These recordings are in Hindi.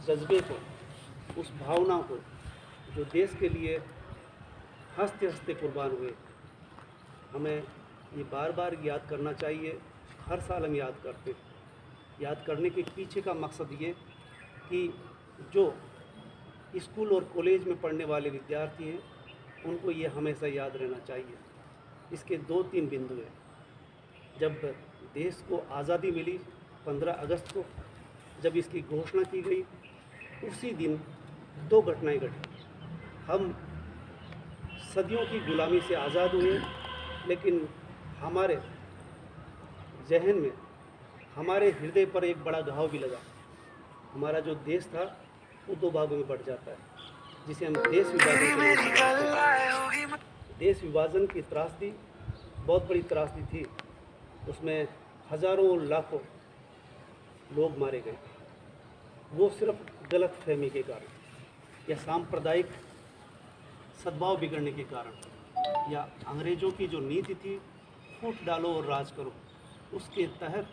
जज्बे को, उस भावना को जो देश के लिए हंसते हंसते कुर्बान हुए, हमें ये बार बार याद करना चाहिए। हर साल हम याद करते हैं। याद करने के पीछे का मकसद ये कि जो स्कूल और कॉलेज में पढ़ने वाले विद्यार्थी हैं, उनको ये हमेशा याद रहना चाहिए। इसके 2-3 बिंदु हैं। जब देश को आज़ादी मिली 15 अगस्त को, जब इसकी घोषणा की गई, उसी दिन 2 घटनाएं घटी। हम सदियों की गुलामी से आज़ाद हुए, लेकिन हमारे जहन में, हमारे हृदय पर एक बड़ा घाव भी लगा। हमारा जो देश था वो 2 भागों में बँट जाता है, जिसे हम देश विभाजन। देश विभाजन की त्रासदी बहुत बड़ी त्रासदी थी। उसमें हज़ारों लाखों लोग मारे गए। वो सिर्फ गलत फहमी के कारण या सांप्रदायिक सद्भाव बिगड़ने के कारण, या अंग्रेज़ों की जो नीति थी फूट डालो और राज करो, उसके तहत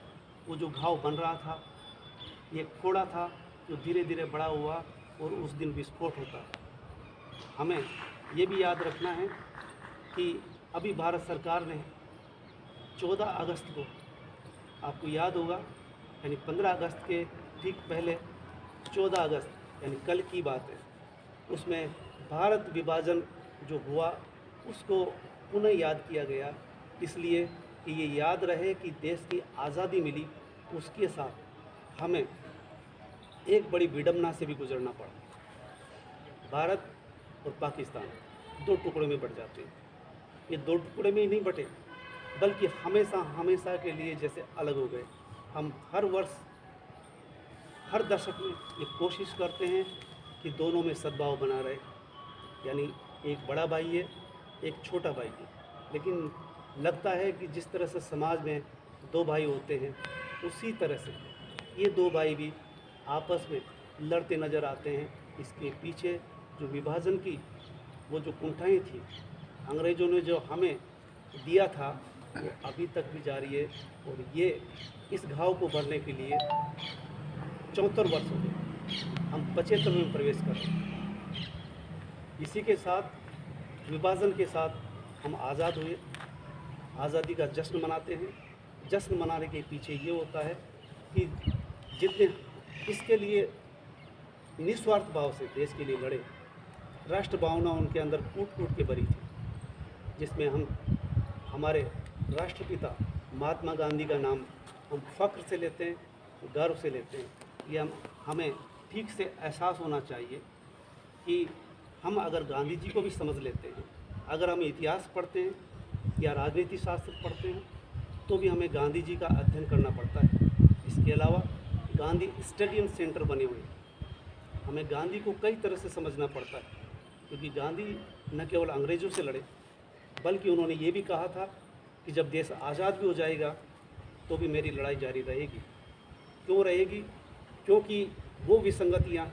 वो जो घाव बन रहा था, ये फोड़ा था जो धीरे धीरे बड़ा हुआ और उस दिन विस्फोट होता। हमें ये भी याद रखना है कि अभी भारत सरकार ने 14 अगस्त को, आपको याद होगा, यानी 15 अगस्त के ठीक पहले 14 अगस्त यानी कल की बात है, उसमें भारत विभाजन जो हुआ उसको पुनः याद किया गया, इसलिए कि ये याद रहे कि देश की आज़ादी मिली, उसके साथ हमें एक बड़ी विडंबना से भी गुजरना पड़ा। भारत और पाकिस्तान 2 टुकड़ों में बट जाते हैं। ये 2 टुकड़े में ही नहीं बटे, बल्कि हमेशा हमेशा के लिए जैसे अलग हो गए। हम हर वर्ष, हर दशक में ये कोशिश करते हैं कि दोनों में सद्भाव बना रहे, यानी एक बड़ा भाई है, एक छोटा भाई है। लेकिन लगता है कि जिस तरह से समाज में 2 भाई होते हैं, उसी तरह से ये 2 भाई भी आपस में लड़ते नज़र आते हैं। इसके पीछे जो विभाजन की वो जो कुंठाएँ थी, अंग्रेज़ों ने जो हमें दिया था, वो अभी तक भी जारी है। और ये इस घाव को भरने के लिए 74 वर्ष हो गए, हम 75 में प्रवेश कर रहे हैं। इसी के साथ, विभाजन के साथ हम आज़ाद हुए, आज़ादी का जश्न मनाते हैं। जश्न मनाने के पीछे ये होता है कि जितने इसके लिए निस्वार्थ भाव से देश के लिए लड़े, राष्ट्र भावना उनके अंदर कूट कूट के भरी थी, जिसमें हम हमारे राष्ट्रपिता महात्मा गांधी का नाम हम फ़ख्र से लेते हैं, गर्व से लेते हैं। ये हमें ठीक से एहसास होना चाहिए कि हम अगर गांधी जी को भी समझ लेते हैं, अगर हम इतिहास पढ़ते हैं या राजनीति शास्त्र पढ़ते हैं, तो भी हमें गांधी जी का अध्ययन करना पड़ता है। इसके अलावा गांधी स्टडी सेंटर बने हुए हैं, हमें गांधी को कई तरह से समझना पड़ता है, क्योंकि गांधी न केवल अंग्रेज़ों से लड़े, बल्कि उन्होंने ये भी कहा था कि जब देश आज़ाद भी हो जाएगा तो भी मेरी लड़ाई जारी रहेगी। क्यों रहेगी? क्योंकि वो विसंगतियाँ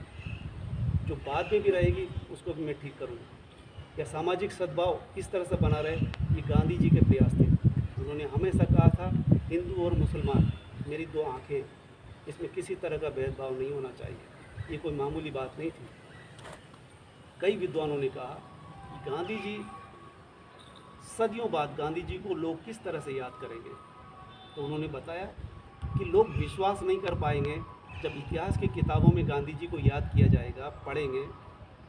जो बाद में भी रहेगी उसको भी मैं ठीक करूँगा। या सामाजिक सद्भाव किस तरह से बना रहे, ये गांधी जी के प्रयास थे। उन्होंने हमेशा कहा था, हिंदू और मुसलमान मेरी 2 आँखें, इसमें किसी तरह का भेदभाव नहीं होना चाहिए। ये कोई मामूली बात नहीं थी। कई विद्वानों ने कहा कि गांधी जी, सदियों बाद गांधी जी को लोग किस तरह से याद करेंगे, तो उन्होंने बताया कि लोग विश्वास नहीं कर पाएंगे। जब इतिहास की किताबों में गांधी जी को याद किया जाएगा, पढ़ेंगे,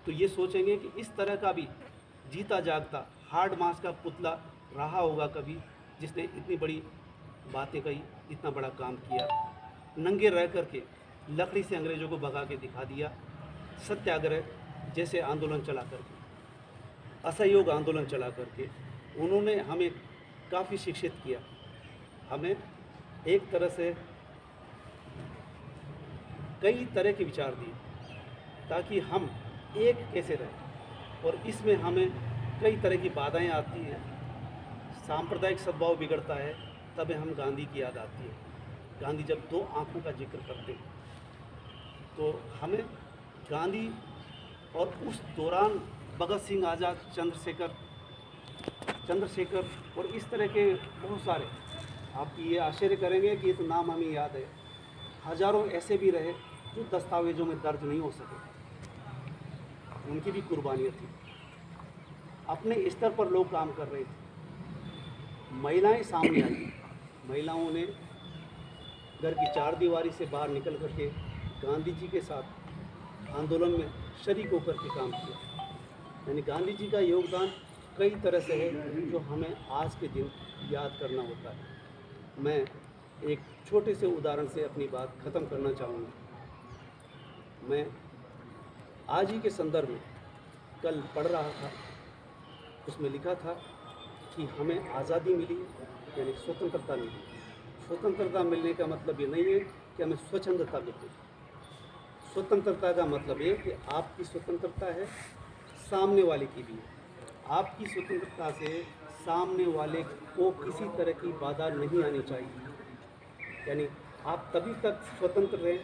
तो ये सोचेंगे कि इस तरह का भी जीता जागता हार्ड मास का पुतला रहा होगा कभी, जिसने इतनी बड़ी बातें कही, इतना बड़ा काम किया, नंगे रह करके लकड़ी से अंग्रेज़ों को भगा के दिखा दिया, सत्याग्रह जैसे आंदोलन चला करके, असहयोग आंदोलन चला करके उन्होंने हमें काफ़ी शिक्षित किया। हमें एक तरह से कई तरह के विचार दिए ताकि हम एक कैसे रहें, और इसमें हमें कई तरह की बाधाएं आती हैं। सांप्रदायिक सद्भाव बिगड़ता है, तब हम गांधी की याद आती है। गांधी जब 2 आँखों का जिक्र करते हैं, तो हमें गांधी और उस दौरान भगत सिंह, आज़ाद, चंद्रशेखर और इस तरह के बहुत सारे, आप ये आश्चर्य करेंगे कि ये तो नाम हमें याद है, हज़ारों ऐसे भी रहे जो दस्तावेज़ों में दर्ज नहीं हो सके, उनकी भी कुर्बानियाँ थी। अपने स्तर पर लोग काम कर रहे थे, महिलाएं सामने आई। महिलाओं ने घर की चारदीवारी से बाहर निकल करके गांधी जी के साथ आंदोलन में शरीक होकर के काम किया। यानी गांधी जी का योगदान कई तरह से है जो हमें आज के दिन याद करना होता है। मैं एक छोटे से उदाहरण से अपनी बात ख़त्म करना चाहूँगा। मैं आज ही के संदर्भ में कल पढ़ रहा था, उसमें लिखा था कि हमें आज़ादी मिली, यानी स्वतंत्रता मिली। स्वतंत्रता मिलने का मतलब ये नहीं है कि हमें स्वच्छंदता मिली। स्वतंत्रता का मतलब ये कि आपकी स्वतंत्रता है, सामने वाले की भी है। आपकी स्वतंत्रता से सामने वाले को किसी तरह की बाधा नहीं आनी चाहिए। यानी आप तभी तक स्वतंत्र रहें,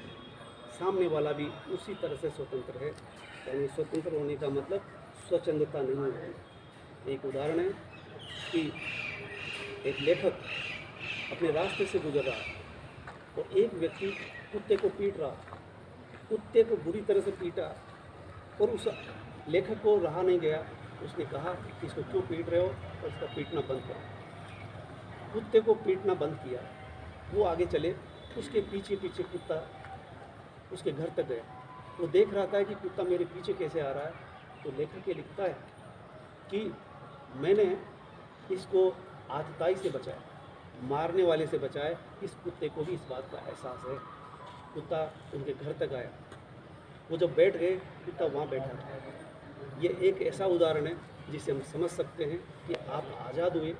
सामने वाला भी उसी तरह से स्वतंत्र है। यानी स्वतंत्र होने का मतलब स्वच्छंदता नहीं होती। एक उदाहरण है कि एक लेखक अपने रास्ते से गुजर रहा है और एक व्यक्ति कुत्ते को पीट रहा, कुत्ते को बुरी तरह से पीटा और उस लेखक को रहा नहीं गया। उसने कहा कि इसको क्यों पीट रहे हो और इसका पीटना बंद करो। कुत्ते को पीटना बंद किया, वो आगे चले, उसके पीछे पीछे कुत्ता उसके घर तक गया। वो देख रहा था कि कुत्ता मेरे पीछे कैसे आ रहा है। तो लेखक ये लिखता है कि मैंने इसको आतताई से बचाया, मारने वाले से बचाया। इस कुत्ते को भी इस बात का एहसास है। कुत्ता उनके घर तक आया, वो जब बैठ गए कुत्ता वहाँ बैठा था। ये एक ऐसा उदाहरण है जिसे हम समझ सकते हैं कि आप आज़ाद हुए,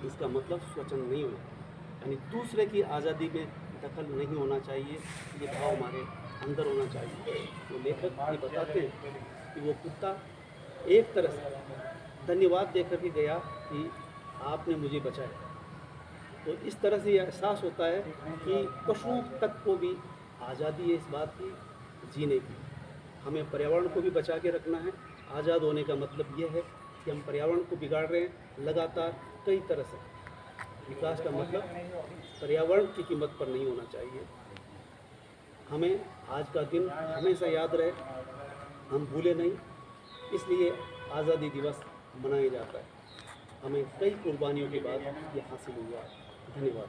इसका मतलब स्वच्छंद नहीं हुए। यानी दूसरे की आज़ादी में दखल नहीं होना चाहिए, ये भाव हमारे अंदर होना चाहिए। तो लेखक ये बताते हैं कि वो कुत्ता एक तरह से धन्यवाद दे करके गया कि आपने मुझे बचाया। तो इस तरह से ये एहसास होता है कि पशुओं तक को भी आज़ादी है इस बात की जीने की। हमें पर्यावरण को भी बचा के रखना है। आज़ाद होने का मतलब ये है कि हम पर्यावरण को बिगाड़ रहे हैं लगातार कई तरह से। विकास का मतलब पर्यावरण की कीमत पर नहीं होना चाहिए। हमें आज का दिन हमेशा याद रहे, हम भूले नहीं, इसलिए आज़ादी दिवस मनाया जाता है। हमें कई कुर्बानियों के बाद ये हासिल हुआ। धन्यवाद।